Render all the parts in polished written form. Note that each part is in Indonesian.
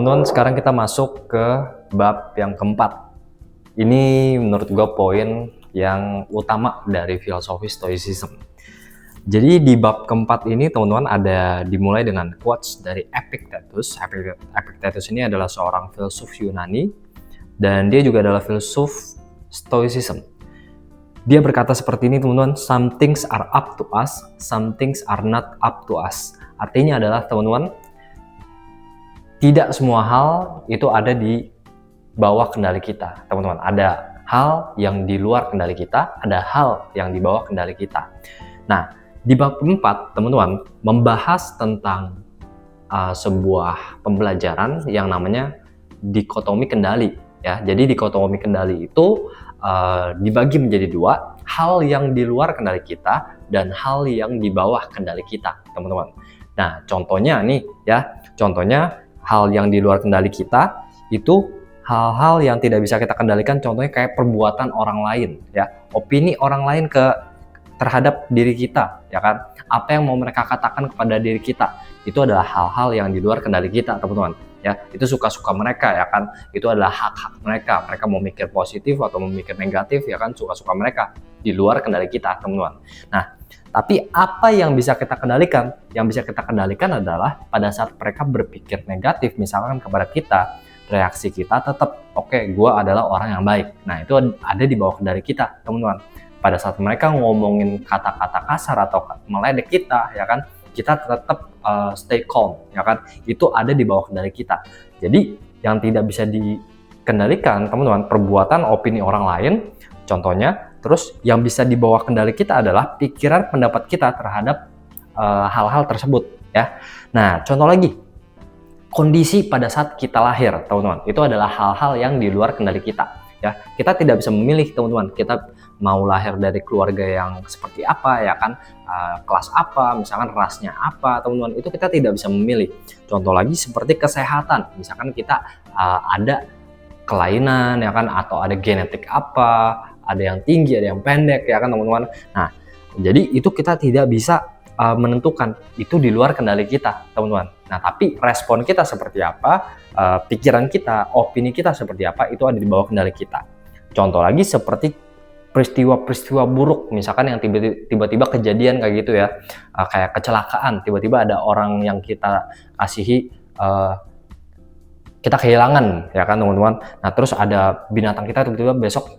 teman-teman, sekarang kita masuk ke bab yang keempat. Ini menurut gue poin yang utama dari filosofi Stoicism. Jadi di bab keempat ini teman-teman ada dimulai dengan quotes dari Epictetus. Epictetus ini adalah seorang filsuf Yunani dan dia juga adalah filsuf Stoicism. Dia berkata seperti ini teman-teman, some things are up to us, some things are not up to us. Artinya adalah teman-teman, tidak semua hal itu ada di bawah kendali kita, teman-teman. Ada hal yang di luar kendali kita, ada hal yang di bawah kendali kita. Nah, di bab 4, teman-teman, membahas tentang sebuah pembelajaran yang namanya dikotomi kendali. Ya, jadi dikotomi kendali itu dibagi menjadi dua, hal yang di luar kendali kita dan hal yang di bawah kendali kita, teman-teman. Nah, contohnya nih ya, contohnya hal yang di luar kendali kita itu hal-hal yang tidak bisa kita kendalikan, contohnya kayak perbuatan orang lain ya, opini orang lain terhadap diri kita, ya kan? Apa yang mau mereka katakan kepada diri kita, itu adalah hal-hal yang di luar kendali kita, teman-teman. Ya, itu suka-suka mereka, ya kan? Itu adalah hak-hak mereka. Mereka mau mikir positif atau mau mikir negatif, ya kan? Suka-suka mereka di luar kendali kita, teman-teman. Nah, tapi apa yang bisa kita kendalikan? Yang bisa kita kendalikan adalah pada saat mereka berpikir negatif, misalkan kepada kita, reaksi kita tetap, oke, gue adalah orang yang baik. Nah, itu ada di bawah kendali kita, teman-teman. Pada saat mereka ngomongin kata-kata kasar atau meledek kita, ya kan, kita tetap stay calm, ya kan, itu ada di bawah kendali kita. Jadi yang tidak bisa dikendalikan, teman-teman, perbuatan, opini orang lain, contohnya. Terus yang bisa di bawah kendali kita adalah pikiran, pendapat kita terhadap hal-hal tersebut, ya. Nah, contoh lagi, kondisi pada saat kita lahir, teman-teman, itu adalah hal-hal yang di luar kendali kita. Ya, kita tidak bisa memilih, teman-teman, kita mau lahir dari keluarga yang seperti apa, ya kan, kelas apa, misalkan rasnya apa, teman-teman, itu kita tidak bisa memilih. Contoh lagi seperti kesehatan, misalkan kita ada kelainan, ya kan, atau ada genetik apa, ada yang tinggi, ada yang pendek, ya kan, teman-teman. Nah, jadi itu kita tidak bisa menentukan, itu di luar kendali kita, teman-teman. Nah, tapi respon kita seperti apa, pikiran kita, opini kita seperti apa, itu ada di bawah kendali kita. Contoh lagi seperti peristiwa-peristiwa buruk, misalkan yang tiba-tiba kejadian kayak gitu ya, kayak kecelakaan, tiba-tiba ada orang yang kita kasihi, kita kehilangan, ya kan, teman-teman. Nah, terus ada binatang kita tiba-tiba besok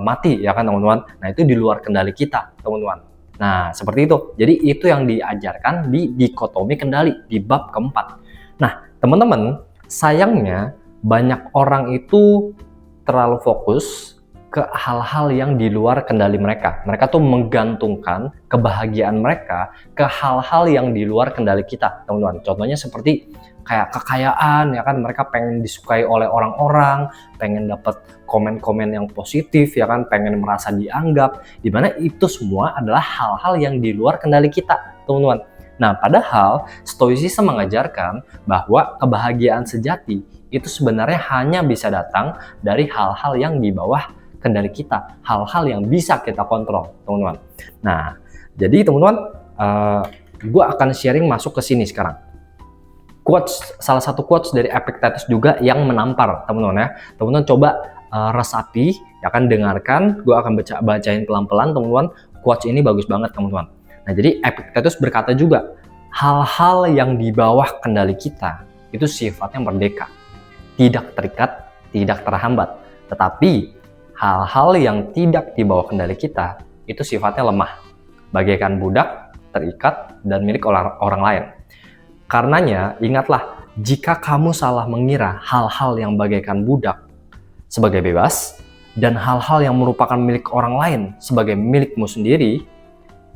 mati, ya kan, teman-teman. Nah, itu di luar kendali kita, teman-teman. Nah, seperti itu. Jadi itu yang diajarkan di dikotomi kendali di bab keempat. Nah, teman-teman, sayangnya banyak orang itu terlalu fokus ke hal-hal yang di luar kendali mereka. Mereka tuh menggantungkan kebahagiaan mereka ke hal-hal yang di luar kendali kita, teman-teman. Contohnya seperti kayak kekayaan, ya kan, mereka pengen disukai oleh orang-orang, pengen dapat komen-komen yang positif, ya kan, pengen merasa dianggap, dimana itu semua adalah hal-hal yang di luar kendali kita, teman-teman. Nah, padahal Stoicism mengajarkan bahwa kebahagiaan sejati itu sebenarnya hanya bisa datang dari hal-hal yang di bawah kendali kita, hal-hal yang bisa kita kontrol, teman-teman. Nah, jadi teman-teman, gue akan sharing masuk ke sini sekarang. Salah satu quotes dari Epictetus juga yang menampar, teman-teman ya. Teman-teman coba resapi, ya kan, dengarkan. Gue akan bacain pelan-pelan, teman-teman. Quotes ini bagus banget, teman-teman. Nah, jadi Epictetus berkata juga, hal-hal yang di bawah kendali kita itu sifatnya merdeka, tidak terikat, tidak terhambat. Tetapi hal-hal yang tidak di bawah kendali kita itu sifatnya lemah, bagaikan budak, terikat, dan milik orang lain. Karenanya, ingatlah, jika kamu salah mengira hal-hal yang bagaikan budak sebagai bebas, dan hal-hal yang merupakan milik orang lain sebagai milikmu sendiri,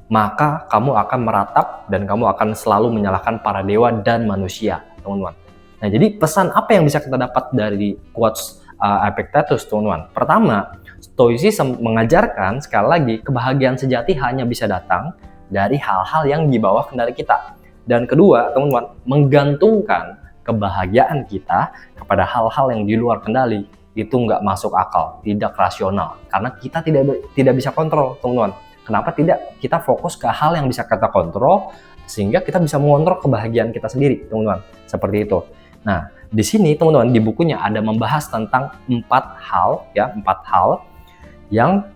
maka kamu akan meratap dan kamu akan selalu menyalahkan para dewa dan manusia, teman-teman. Nah, jadi pesan apa yang bisa kita dapat dari quotes Epictetus, teman-teman? Pertama, Stoicism mengajarkan, sekali lagi, kebahagiaan sejati hanya bisa datang dari hal-hal yang di bawah kendali kita. Dan kedua, teman-teman, menggantungkan kebahagiaan kita kepada hal-hal yang di luar kendali itu nggak masuk akal, tidak rasional, karena kita tidak bisa kontrol, teman-teman. Kenapa tidak kita fokus ke hal yang bisa kita kontrol, sehingga kita bisa mengontrol kebahagiaan kita sendiri, teman-teman. Seperti itu. Nah, di sini teman-teman di bukunya ada membahas tentang 4 hal yang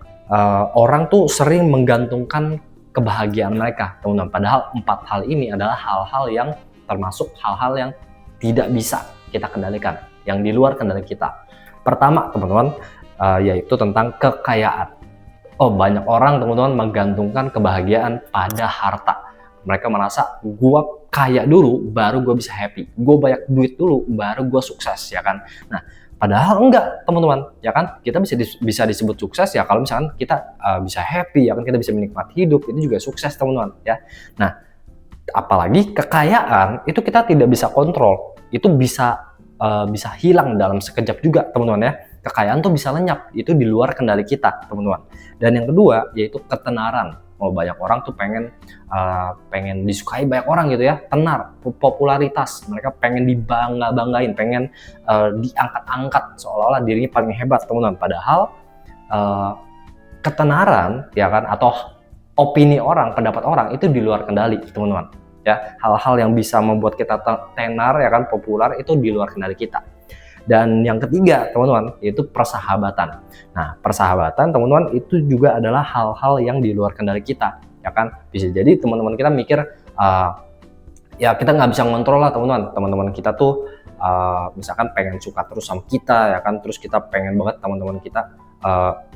orang tuh sering menggantungkan kebahagiaan mereka, teman-teman. Padahal 4 hal ini adalah hal-hal yang termasuk hal-hal yang tidak bisa kita kendalikan, yang di luar kendali kita. Pertama, teman-teman, yaitu tentang kekayaan. Banyak orang, teman-teman, menggantungkan kebahagiaan pada harta. Mereka merasa gua kaya dulu baru gua bisa happy, gua banyak duit dulu baru gua sukses, ya kan. Nah, padahal enggak, teman-teman, ya kan. Kita bisa disebut sukses ya kalau misalkan kita bisa happy, ya kan, kita bisa menikmati hidup, itu juga sukses, teman-teman, ya. Nah, apalagi kekayaan itu kita tidak bisa kontrol, itu bisa hilang dalam sekejap juga, teman-teman, ya. Kekayaan tuh bisa lenyap, itu di luar kendali kita, teman-teman. Dan yang kedua yaitu ketenaran. Banyak orang tuh pengen disukai banyak orang gitu ya, tenar, popularitas, mereka pengen dibangga-banggain, pengen diangkat-angkat seolah-olah dirinya paling hebat, teman-teman. Padahal ketenaran, ya kan, atau opini orang, pendapat orang itu di luar kendali, teman-teman. Ya, hal-hal yang bisa membuat kita tenar, ya kan, populer, itu di luar kendali kita. Dan yang ketiga, teman-teman, yaitu persahabatan. Nah, persahabatan, teman-teman, itu juga adalah hal-hal yang di luar kendali kita, ya kan. Bisa jadi teman-teman kita mikir, ya kita nggak bisa ngontrol lah, teman-teman. Teman-teman kita tuh misalkan pengen suka terus sama kita, ya kan, terus kita pengen banget teman-teman kita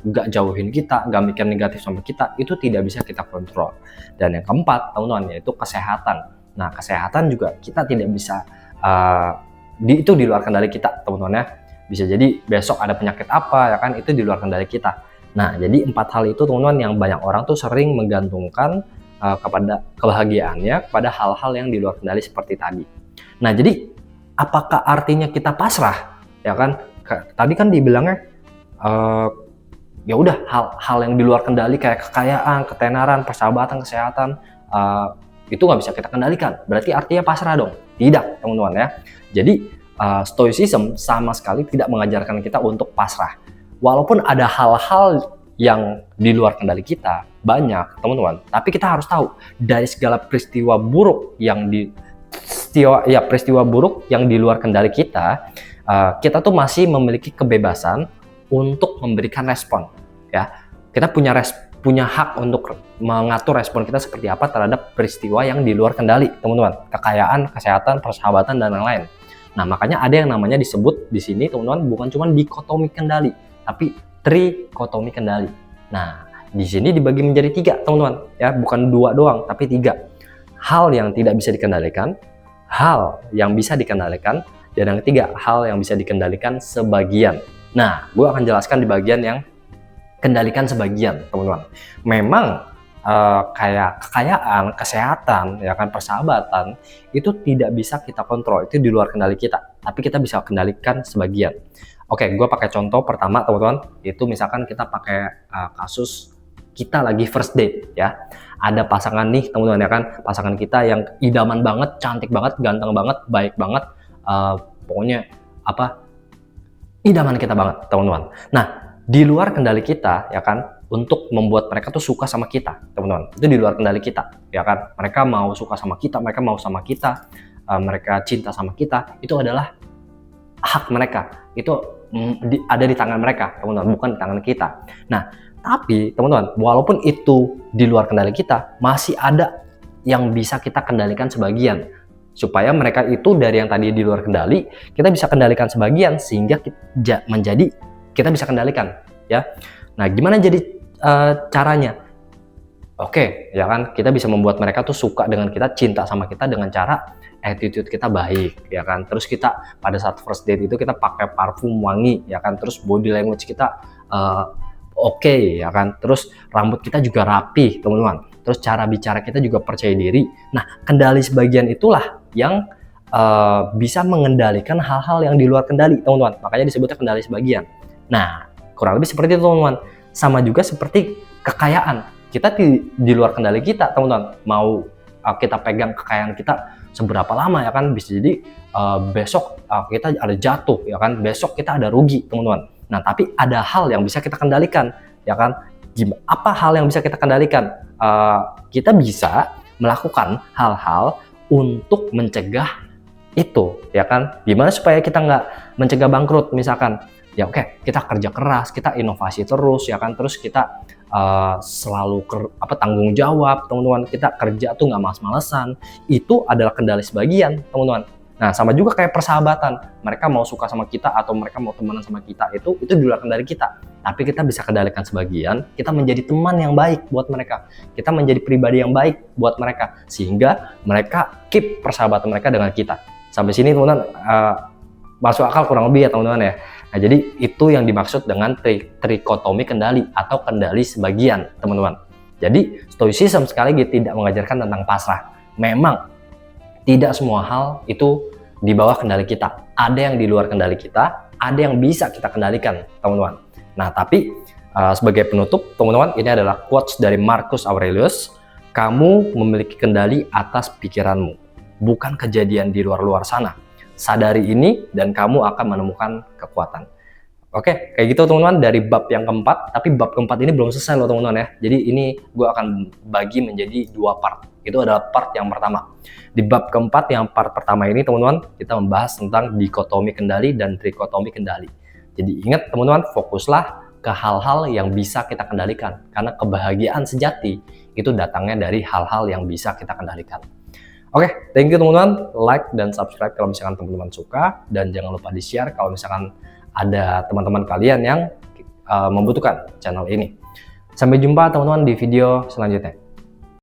nggak jauhin kita, nggak mikir negatif sama kita, itu tidak bisa kita kontrol. Dan yang keempat, teman-teman, yaitu kesehatan. Nah, kesehatan juga kita tidak bisa itu di luar kendali kita, teman-teman, ya. Bisa jadi besok ada penyakit apa, ya kan, itu di luar kendali kita. Nah, jadi 4 hal itu, teman-teman, yang banyak orang tuh sering menggantungkan kepada kebahagiaannya kepada hal-hal yang di luar kendali seperti tadi. Nah, jadi apakah artinya kita pasrah, ya kan? Tadi kan dibilangnya ya udah hal-hal yang di luar kendali kayak kekayaan, ketenaran, persahabatan, kesehatan, itu nggak bisa kita kendalikan. Berarti artinya pasrah dong? Tidak, teman-teman, ya. Jadi Stoicism sama sekali tidak mengajarkan kita untuk pasrah. Walaupun ada hal-hal yang di luar kendali kita banyak, teman-teman, tapi kita harus tahu dari segala peristiwa buruk yang di luar kendali kita, kita tuh masih memiliki kebebasan untuk memberikan respon, ya. Kita punya hak untuk mengatur respon kita seperti apa terhadap peristiwa yang di luar kendali, teman-teman. Kekayaan, kesehatan, persahabatan, dan lain-lain. Nah, makanya ada yang namanya disebut di sini, teman-teman, bukan cuma dikotomi kendali, tapi trikotomi kendali. Nah, di sini dibagi menjadi 3, teman-teman, ya, bukan 2 doang, tapi 3. Hal yang tidak bisa dikendalikan, hal yang bisa dikendalikan, dan yang ketiga, hal yang bisa dikendalikan sebagian. Nah, gue akan jelaskan di bagian yang kendalikan sebagian, teman-teman. Memang kayak kekayaan, kesehatan, ya kan, persahabatan, itu tidak bisa kita kontrol, itu di luar kendali kita, tapi kita bisa kendalikan sebagian. Oke, gue pakai contoh pertama, teman-teman, itu misalkan kita pakai kasus kita lagi first date, ya. Ada pasangan nih, teman-teman, ya kan, pasangan kita yang idaman banget, cantik banget, ganteng banget, baik banget, pokoknya idaman kita banget, teman-teman. Nah, di luar kendali kita, ya kan, untuk membuat mereka tuh suka sama kita, teman-teman. Itu di luar kendali kita, ya kan. Mereka mau suka sama kita, mereka mau sama kita, mereka cinta sama kita, itu adalah hak mereka. Itu ada di tangan mereka, teman-teman, bukan di tangan kita. Nah, tapi teman-teman, walaupun itu di luar kendali kita, masih ada yang bisa kita kendalikan sebagian. Supaya mereka itu dari yang tadi di luar kendali, kita bisa kendalikan sebagian sehingga menjadi kita bisa kendalikan, ya. Nah, gimana jadi caranya? Oke, ya kan, kita bisa membuat mereka tuh suka dengan kita, cinta sama kita dengan cara attitude kita baik, ya kan. Terus kita pada saat first date itu kita pakai parfum wangi, ya kan. Terus body language kita oke, ya kan. Terus rambut kita juga rapi, teman-teman. Terus cara bicara kita juga percaya diri. Nah, kendali sebagian itulah yang bisa mengendalikan hal-hal yang di luar kendali, teman-teman. Makanya disebutnya kendali sebagian. Nah, kurang lebih seperti itu, teman-teman. Sama juga seperti kekayaan. Kita di luar kendali kita, teman-teman. Mau kita pegang kekayaan kita seberapa lama, ya kan. Bisa jadi besok kita ada jatuh, ya kan. Besok kita ada rugi, teman-teman. Nah, tapi ada hal yang bisa kita kendalikan, ya kan. Apa hal yang bisa kita kendalikan? Kita bisa melakukan hal-hal untuk mencegah Itu, ya kan? Gimana supaya kita nggak mencegah bangkrut misalkan? Ya oke, kita kerja keras, kita inovasi terus, ya kan? Terus kita selalu tanggung jawab, teman-teman. Kita kerja tuh nggak males-malesan. Itu adalah kendali sebagian, teman-teman. Nah, sama juga kayak persahabatan. Mereka mau suka sama kita atau mereka mau temenan sama kita, itu di luar kendali kita. Tapi kita bisa kendalikan sebagian, kita menjadi teman yang baik buat mereka. Kita menjadi pribadi yang baik buat mereka. Sehingga mereka keep persahabatan mereka dengan kita. Sampai sini teman-teman masuk akal kurang lebih ya teman-teman ya. Nah, jadi itu yang dimaksud dengan trikotomi kendali atau kendali sebagian, teman-teman. Jadi stoicism sekali lagi tidak mengajarkan tentang pasrah. Memang tidak semua hal itu di bawah kendali kita. Ada yang di luar kendali kita, ada yang bisa kita kendalikan, teman-teman. Nah, tapi sebagai penutup, teman-teman, ini adalah quotes dari Marcus Aurelius. Kamu memiliki kendali atas pikiranmu, bukan kejadian di luar sana. Sadari ini dan kamu akan menemukan kekuatan. Oke, kayak gitu teman-teman dari bab yang keempat. Tapi bab keempat ini belum selesai loh teman-teman ya. Jadi ini gue akan bagi menjadi 2 part. Itu adalah part yang pertama. Di bab keempat yang part pertama ini teman-teman, kita membahas tentang dikotomi kendali dan trikotomi kendali. Jadi ingat teman-teman, fokuslah ke hal-hal yang bisa kita kendalikan. Karena kebahagiaan sejati itu datangnya dari hal-hal yang bisa kita kendalikan. Oke, thank you teman-teman. Like dan subscribe kalau misalkan teman-teman suka. Dan jangan lupa di-share kalau misalkan ada teman-teman kalian yang membutuhkan channel ini. Sampai jumpa teman-teman di video selanjutnya.